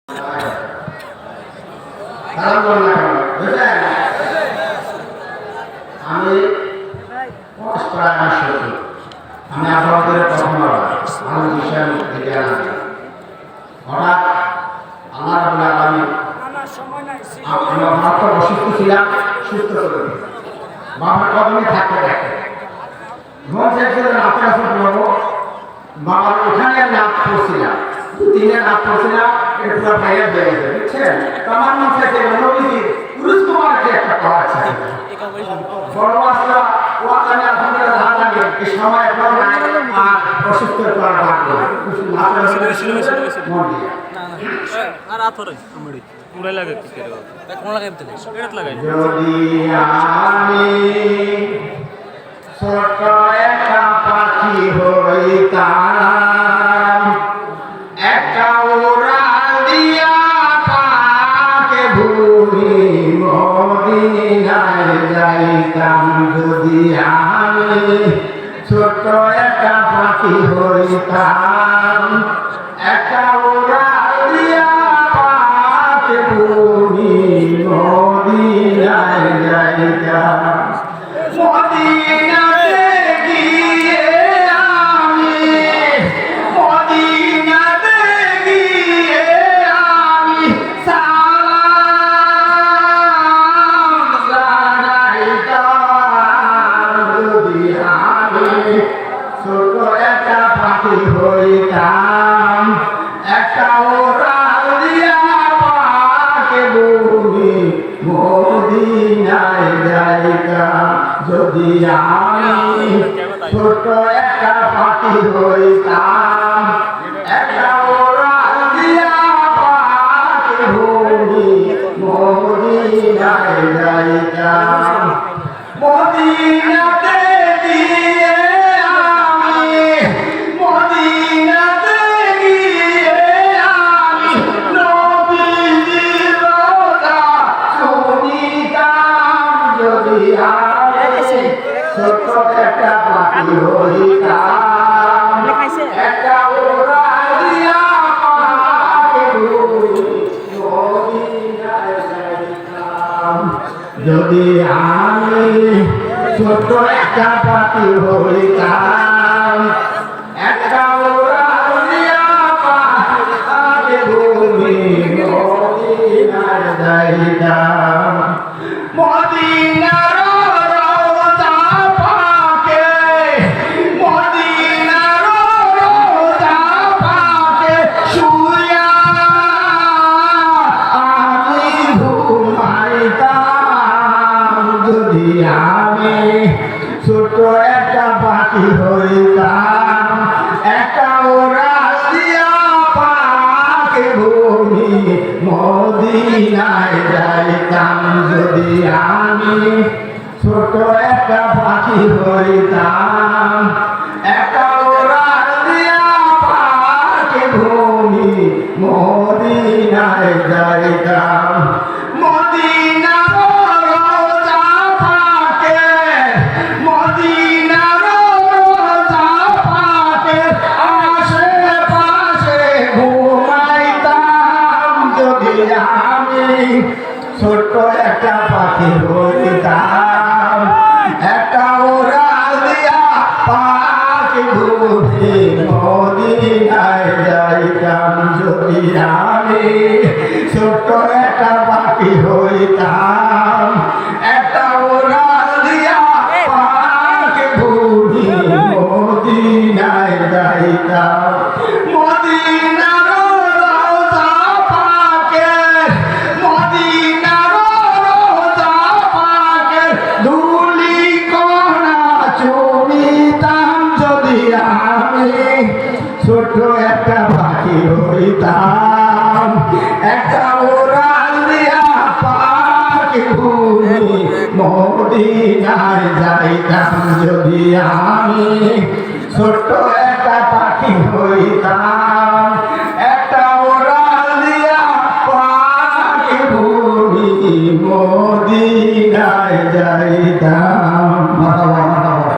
আমি প্রায় আমি আপনাদের প্রথম আমার বিষয়ের দিকে হঠাৎ আমার আমি মাত্র অসুস্থ ছিলাম, সুস্থ করে বাবার কদমে থাকতে থাকতে ঘুম শেষে রাতের আসর পড়বো বাবার ওখানে নাচ পড়ছিলাম, দিনে নাচ পড়ছিলাম, এটা পুরো ভাইয়ের হয়ে গেছে বুঝছেন। তো আমার মন চাইছে নবীজি পুরুষ কুমারকে একটা পাওয়া চাই বড় আসলা ওখানে আপনাদের ধান লাগে এই সময় এখন আর অসুস্থ করা লাগবে আর আথরে আমড়ি উড়াই লাগে কি করে তা কোন লাগাই দিতে এটা লাগাই যদি আমি ছোট একটা পাখি হইতাম, একটা উড়াল দিয়া পাকে ভূমি মদিনায় যাইতাম। যদি আমি ছোট একটা পাখি হইতাম, একটা উড়াল দিয়া পাকে ভূমি মদিনায় যাইতাম। মদিনাতে গিয়ে আমি, মদিনাতে গিয়ে আমি সালাম জানাইতাম। যদি আমি ছোট একটা পাখি হইতাম, একটা ওড়াল দিয়া পাকে ভূমি মদিনায় যাইতাম। যদি আমি ছোট একটা পাখি হইতাম, একটা ওড়াল দিয়া পাকে ভূমি মদিনায় যাইতাম। মদিনাতে গিয়ে আমি, মদিনাতে গিয়ে আমি নবীজির রওজা শুনিতাম। যদি আমি ছোট একটা পাখি হইতাম, একটা উড়াল দিয়া পাকে ভূমি মদিনায় যাইতাম। যদি আমি ছোট একটা পাখি হইতাম, একটা উড়াল দিয়া পাকে ভূমি মদিনায় যাইতাম। মদিনার রওজা পাকে, মদিনার রওজা পাকে শুইয়া আমি ঘুমাইতাম। যদি আমি ছোট একটা পাখি হইতাম, একটা উড়াল দিয়া পাকে ভূমি মদিনায় যাইতাম। যদি আমি ছোট একটা পাখি হইতাম, একটা উড়াল দিয়া পাকে ভূমি মদিনায় যাইতাম। মদিনার রওজা পাকে, মদিনার রওজা পাকে আশেপাশে ঘুমাইতাম। যদি আমি ছোট্ট একটা পাখি হইতাম, একটা উড়াল দিয়া পাকে ভূমি মদিনায় যাইতাম। যদি আমি ছোট্ট একটা পাখি হইতাম, একটা উড়াল দিয়া পাকে ভূমি মদিনায় যাইতাম। মদিনার রওজা পাকে, মদিনার রওজা পাকে ধুলি কণা চুমিতাম। যদি আমি ছোট একটা পাখি হইতাম, একটা উড়াল দিয়া পাকে ভূমি মদিনায় যাইতাম। যদি আমি ছোট